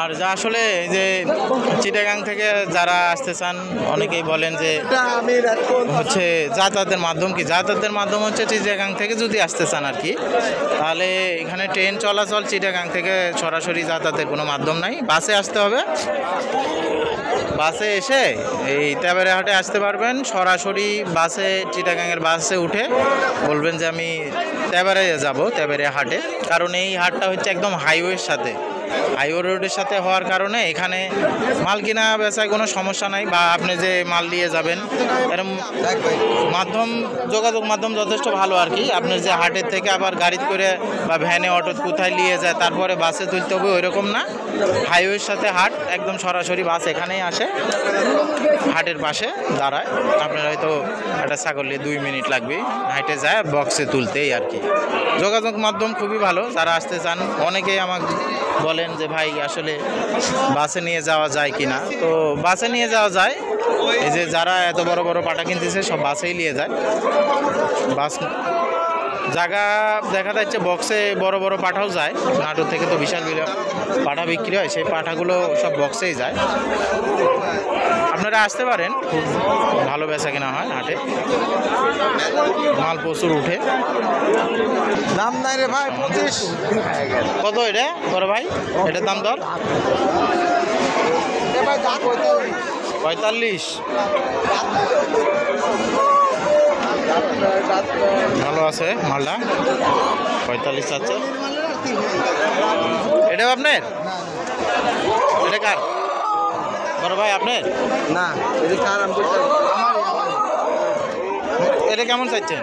আর যা আসলে যে চিটাগাং থেকে যারা আসতে চান অনেকেই বলেন যে হচ্ছে যাতায়াতের মাধ্যম কি, যাতায়াতের মাধ্যম হচ্ছে চিটাগাং থেকে যদি আসতে চান আর কি, তাহলে এখানে ট্রেন চলাচল চিটাগাং থেকে সরাসরি যাতায়াতের কোনো মাধ্যম নাই, বাসে আসতে হবে। বাসে এসে এই তেবাড়িয়াহাটে আসতে পারবেন, সরাসরি বাসে চিটাগাংয়ের বাসে উঠে বলবেন যে আমি তেবাড়িয়া যাব, তেবাড়িয়াহাটে। কারণ এই হাটটা হচ্ছে একদম হাইওয়ের সাথে, হাইওয়ে রোডের সাথে হওয়ার কারণে এখানে মাল কিনা বেচায় কোনো সমস্যা নাই, বা আপনি যে মাল নিয়ে যাবেন এরকম যোগাযোগ মাধ্যম যথেষ্ট ভালো আর কি। আপনি যে হাটের থেকে আবার গাড়িতে করে বা ভ্যানে অটো কোথায় নিয়ে যায় তারপরে বাসে তুলতে হবে ওইরকম না, হাইওয়ের সাথে হাট, একদম সরাসরি বাস এখানেই আসে, হাটের পাশে দাঁড়ায়। আপনার হয়তো একটা ছাগল নিয়ে 2 মিনিট লাগবে, হাইটে যায় বক্সে তুলতেই আর কি। যোগাযোগ মাধ্যম খুবই ভালো, যারা আসতে চান অনেকেই আমাকে বলেন যে ভাই আসলে বাসে নিয়ে যাওয়া যায় কি না, তো বাসে নিয়ে যাওয়া যায়। এই যে যারা এত বড় বড় পাটা কিনতেছে সব বাসেই নিয়ে যায়। বাস জায়গা দেখা যাচ্ছে বক্সে বড় বড় পাঠাও যায়, নাটোর থেকে তো বিশাল পাঠা বিক্রি হয়, সেই পাঠাগুলো সব বক্সেই যায়। আপনারা আসতে পারেন, খুব ভালো বেচা কেনা হয় হাটে, মাল প্রচুর উঠে। দাম নাই রে ভাই 25। কত এটা বড় ভাই, এটার দাম দর 45। ভালো আছে মালটা, 45 আছে। এটাও আপনার? এটা কার বড় ভাই, আপনার না এটা কার? এটা কেমন চাইছেন?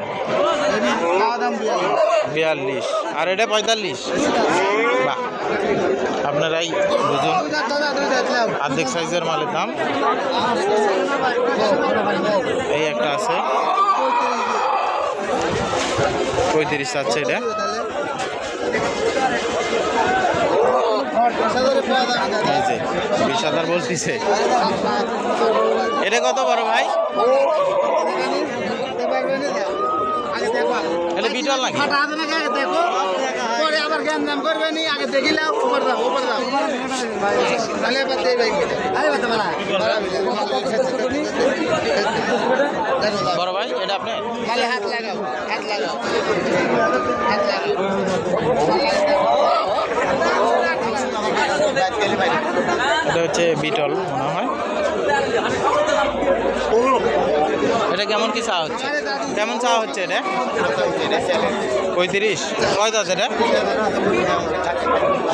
42 আর এটা 45। বাহ, আপনারাই বুঝুন অর্ধেক সাইজের মালের দাম। এই একটা আছে 35 আছে, এটা 20,000 বলতেছে। এটা কত বড় ভাই? এটা বিটল নাকি? বড় ভাই এটা আপনি হাত লাগাও, হাত লাগাও, এটা হচ্ছে বিটল মনে হয়। এটা কেমন কি চাওয়া হচ্ছে? কেমন চাওয়া হচ্ছে এটা? 35। কয় দাঁত এটা?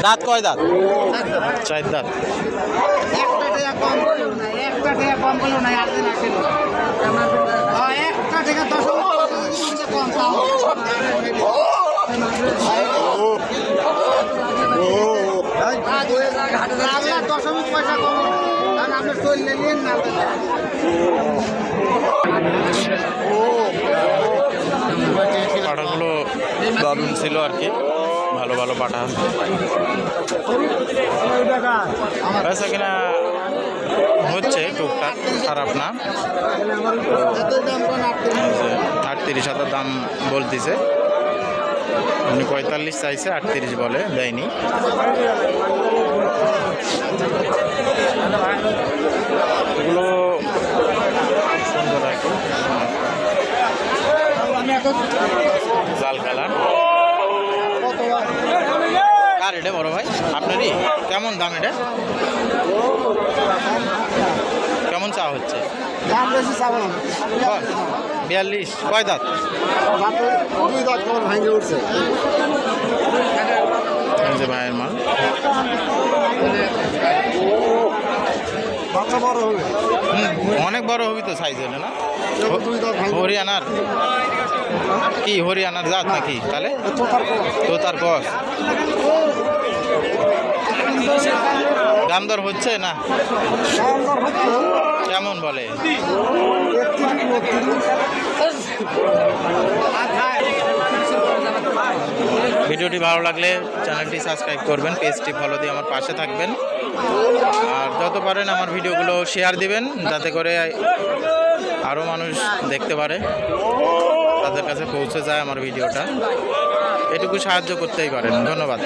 দাঁত কয় দাঁত? 4 দাঁত। পাঠাগুলো দারুণ ছিল আর কি, ভালো ভালো পাঠা বেচা কিনা হচ্ছে টুকটাক, খারাপ না। 38,000 দাম বলতেছে, উনি 45 চাইছে, 38 বলে, দেয়নি। এগুলো সুন্দর একটু লাল কালার। কার এটা বড় ভাই? আপনারই? কেমন দাম এটা? কেমন চা হচ্ছে? 42। কয় দাঁত? 2 দাঁত ভাঙে উঠছে। যে ভাইয়ের মাল বাচ্চা বড় হবে, অনেক বড় হবি তো সাইজ হলে না? হরিয়ানার কি, হরিয়ানার জাত নাকি? তাহলে তোতার কস। দাম দর হচ্ছে না? কেমন বলে? ভিডিওটি ভালো লাগলে চ্যানেলটি সাবস্ক্রাইব করবেন, পেজটি ফলো দিয়ে আমার পাশে থাকবেন, আর যত পারেন আমার ভিডিওগুলো শেয়ার দিবেন যাতে করে আরও মানুষ দেখতে পারে, তাদের কাছে পৌঁছে যায় আমার ভিডিওটা। এটুকু সাহায্য করতেই পারেন। ধন্যবাদ।